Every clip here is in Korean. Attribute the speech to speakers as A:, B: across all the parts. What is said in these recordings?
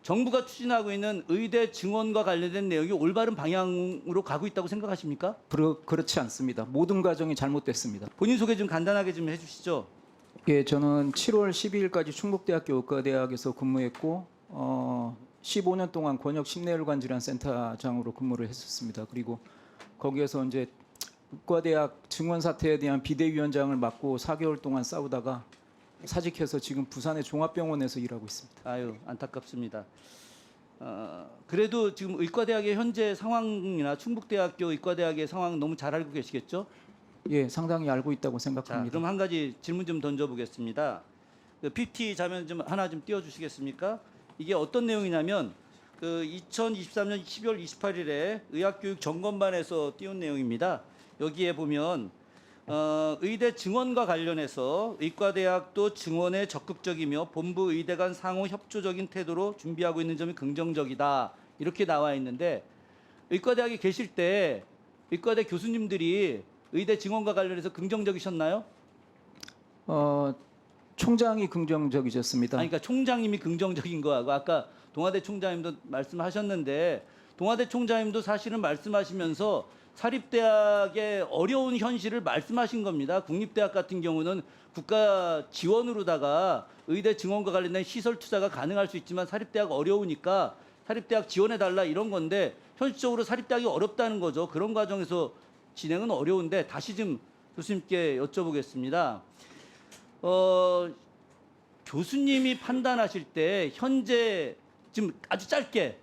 A: 정부가 추진하고 있는 의대 증원과 관련된 내용이 올바른 방향으로 가고 있다고 생각하십니까?
B: 그렇지 않습니다. 모든 과정이 잘못됐습니다.
A: 본인 소개 좀 간단하게 좀 해주시죠.
B: 예, 저는 7월 12일까지 충북대학교 의과대학에서 근무했고 15년 동안 권역 심내혈관 질환 센터장으로 근무를 했었습니다. 그리고 거기에서 이제 의과대학 증원 사태에 대한 비대위원장을 맡고 4개월 동안 싸우다가 사직해서 지금 부산의 종합병원에서 일하고 있습니다.
A: 아유, 안타깝습니다. 그래도 지금 의과대학의 현재 상황이나 충북대학교 의과대학의 상황 너무 잘 알고 계시겠죠?
B: 예, 상당히 알고 있다고
A: 자,
B: 생각합니다.
A: 그럼 한 가지 질문 좀 던져보겠습니다. 그 PPT 자면 좀 하나 좀 띄워주시겠습니까? 이게 어떤 내용이냐면 그 2023년 12월 28일에 의학교육 점검반에서 띄운 내용입니다. 여기에 보면 의대 증원과 관련해서 의과대학도 증원에 적극적이며 본부 의대 간 상호 협조적인 태도로 준비하고 있는 점이 긍정적이다. 이렇게 나와 있는데 의과대학에 계실 때 의과대 교수님들이 의대 증원과 관련해서 긍정적이셨나요?
B: 총장이 긍정적이셨습니다.
A: 아니, 그러니까 총장님이 긍정적인 거하고 아까 동아대 총장님도 말씀하셨는데 동아대 총장님도 사실은 말씀하시면서 사립대학의 어려운 현실을 말씀하신 겁니다. 국립대학 같은 경우는 국가 지원으로다가 의대 증원과 관련된 시설 투자가 가능할 수 있지만 사립대학 어려우니까 사립대학 지원해달라 이런 건데 현실적으로 사립대학이 어렵다는 거죠. 그런 과정에서 진행은 어려운데 다시 좀 교수님께 여쭤보겠습니다. 교수님이 판단하실 때 현재 지금 아주 짧게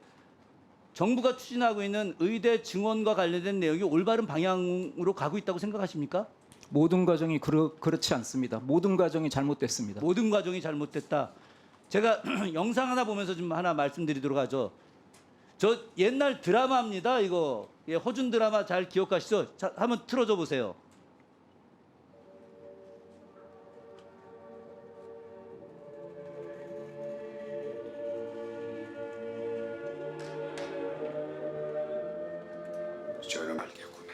A: 정부가 추진하고 있는 의대 증원과 관련된 내용이 올바른 방향으로 가고 있다고 생각하십니까?
B: 모든 과정이 그렇지 않습니다. 모든 과정이 잘못됐습니다.
A: 모든 과정이 잘못됐다. 제가 영상 하나 보면서 좀 하나 말씀드리도록 하죠. 저 옛날 드라마입니다. 이거 예, 허준 드라마 잘 기억하시죠? 자, 한번 틀어줘 보세요.
C: 저는 알겠구나.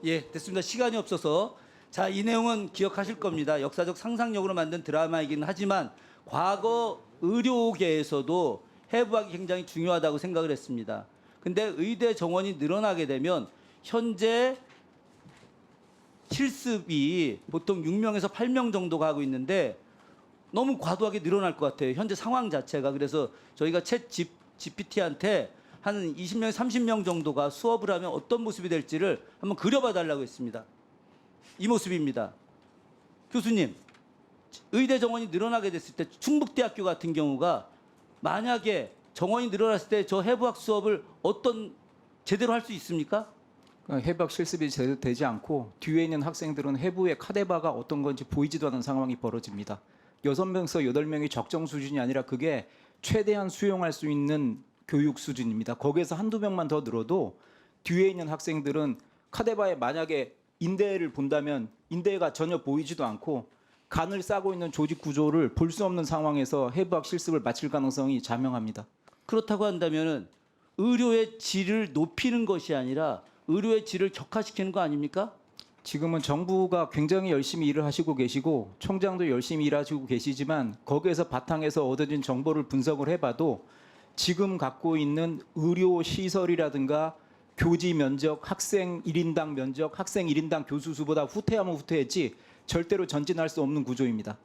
A: 예, 됐습니다. 시간이 없어서. 자, 이 내용은 기억하실 겁니다. 역사적 상상력으로 만든 드라마이긴 하지만 과거 의료계에서도 해부학이 굉장히 중요하다고 생각을 했습니다. 근데 의대 정원이 늘어나게 되면 현재 실습이 보통 6명에서 8명 정도가 하고 있는데 너무 과도하게 늘어날 것 같아요. 현재 상황 자체가. 그래서 저희가 챗 GPT한테 한 20명, 30명 정도가 수업을 하면 어떤 모습이 될지를 한번 그려봐 달라고 했습니다. 이 모습입니다. 교수님, 의대 정원이 늘어나게 됐을 때 충북대학교 같은 경우가 만약에 정원이 늘어났을 때 저 해부학 수업을 제대로 할 수 있습니까?
B: 해부학 실습이 제대로 되지 않고 뒤에 있는 학생들은 해부의 카데바가 어떤 건지 보이지도 않는 상황이 벌어집니다. 6명에서 8명이 적정 수준이 아니라 그게 최대한 수용할 수 있는 교육 수준입니다. 거기에서 한두 명만 더 늘어도 뒤에 있는 학생들은 카데바에 만약에 인대를 본다면 인대가 전혀 보이지도 않고 간을 싸고 있는 조직 구조를 볼 수 없는 상황에서 해부학 실습을 마칠 가능성이 자명합니다.
A: 그렇다고 한다면은 의료의 질을 높이는 것이 아니라 의료의 질을 격화시키는 거 아닙니까?
B: 지금은 정부가 굉장히 열심히 일을 하시고 계시고 총장도 열심히 일하시고 계시지만 거기에서 바탕에서 얻어진 정보를 분석을 해봐도 지금 갖고 있는 의료 시설이라든가 교지 면적, 학생 1인당 면적, 학생 1인당 교수 수보다 후퇴하면 후퇴했지 절대로 전진할 수 없는 구조입니다.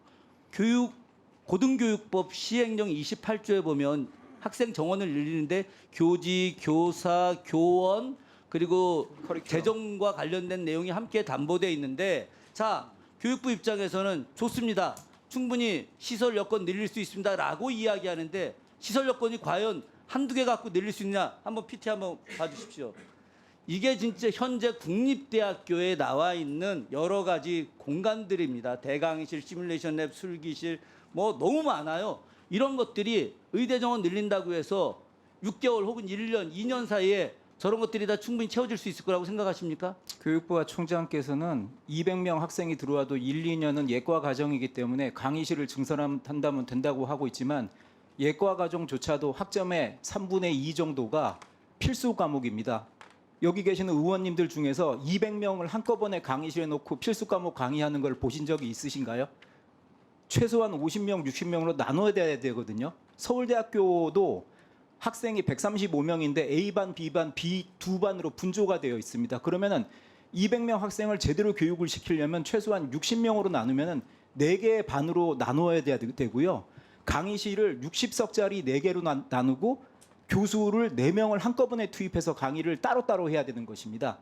A: 고등교육법 시행령 28조에 보면 학생 정원을 늘리는데 교지, 교사, 교원 그리고 재정과 관련된 내용이 함께 담보되어 있는데 자, 교육부 입장에서는 좋습니다. 충분히 시설 여건 늘릴 수 있습니다. 라고 이야기하는데 시설 여건이 과연 한두 개 갖고 늘릴 수 있냐? 한번 PT 한번 봐주십시오. 이게 진짜 현재 국립대학교에 나와 있는 여러 가지 공간들입니다. 대강의실, 시뮬레이션 랩, 술기실 뭐 너무 많아요. 이런 것들이 의대 정원 늘린다고 해서 6개월 혹은 1년, 2년 사이에 저런 것들이 다 충분히 채워질 수 있을 거라고 생각하십니까?
B: 교육부와 총장께서는 200명 학생이 들어와도 1, 2년은 예과 과정이기 때문에 강의실을 증설한다면 된다고 하고 있지만 예과 과정조차도 학점의 3분의 2 정도가 필수 과목입니다. 여기 계시는 의원님들 중에서 200명을 한꺼번에 강의실에 놓고 필수 과목 강의하는 걸 보신 적이 있으신가요? 최소한 50명, 60명으로 나눠야 되거든요. 서울대학교도 학생이 135명인데 A반, B반, B 두 반으로 분조가 되어 있습니다. 그러면은 200명 학생을 제대로 교육을 시키려면 최소한 60명으로 나누면은 4개의 반으로 나누어야 되고요. 강의실을 60석짜리 4개로 나누고 교수를 4명을 한꺼번에 투입해서 강의를 따로따로 해야 되는 것입니다.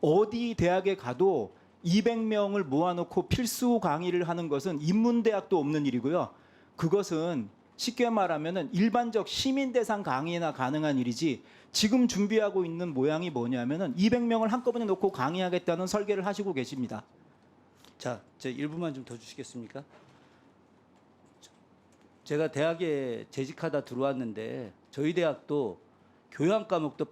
B: 어디 대학에 가도 200명을 모아놓고 필수 강의를 하는 것은 인문대학도 없는 일이고요. 그것은 쉽게 말하면 일반적 시민 대상 강의나 가능한 일이지 지금 준비하고 있는 모양이 뭐냐면은 200명을 한꺼번에 놓고 강의하겠다는 설계를 하시고 계십니다.
A: 자, 제 1분만 좀 더 주시겠습니까? 제가 대학에 재직하다 들어왔는데 저희 대학도 교양 과목도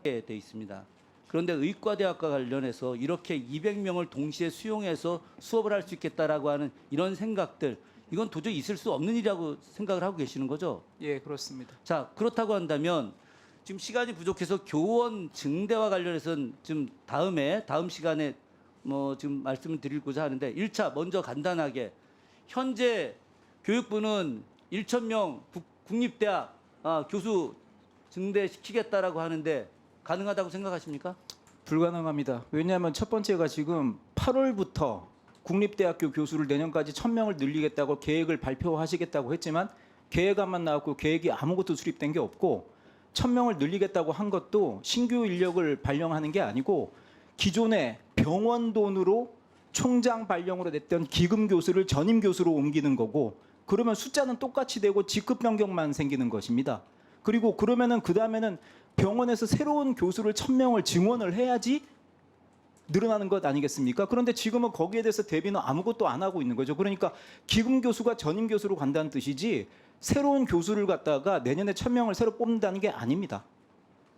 A: 돼 있습니다. 그런데 의과대학과 관련해서 이렇게 200명을 동시에 수용해서 수업을 할 수 있겠다라고 하는 이런 생각들, 이건 도저히 있을 수 없는 일이라고 생각을 하고 계시는 거죠?
B: 예, 그렇습니다.
A: 자, 그렇다고 한다면 지금 시간이 부족해서 교원 증대와 관련해서는 좀 다음 시간에 뭐 지금 말씀을 드리고자 하는데 1차 먼저 간단하게 현재 교육부는 1,000명 국립대학 교수 증대시키겠다라고 하는데 가능하다고 생각하십니까?
B: 불가능합니다. 왜냐하면 첫 번째가 지금 8월부터 국립대학교 교수를 내년까지 1,000명을 늘리겠다고 계획을 발표하시겠다고 했지만 계획안만 나왔고 계획이 아무것도 수립된 게 없고 1,000명을 늘리겠다고 한 것도 신규 인력을 발령하는 게 아니고 기존의 병원 돈으로 총장 발령으로 냈던 기금 교수를 전임 교수로 옮기는 거고 그러면 숫자는 똑같이 되고 직급 변경만 생기는 것입니다. 그리고 그러면은 그 다음에는 병원에서 새로운 교수를 1,000명을 증원을 해야지 늘어나는 것 아니겠습니까? 그런데 지금은 거기에 대해서 대비는 아무것도 안 하고 있는 거죠. 그러니까 기금 교수가 전임 교수로 간다는 뜻이지 새로운 교수를 갖다가 내년에 1,000명을 새로 뽑는다는 게 아닙니다.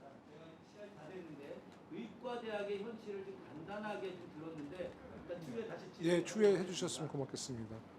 A: 제가 시간이 다 됐는데 의과대학의 현실을 좀 간단하게 좀 들었는데 일단 추후에 다시
C: 예, 추후에 해주셨으면 고맙겠습니다.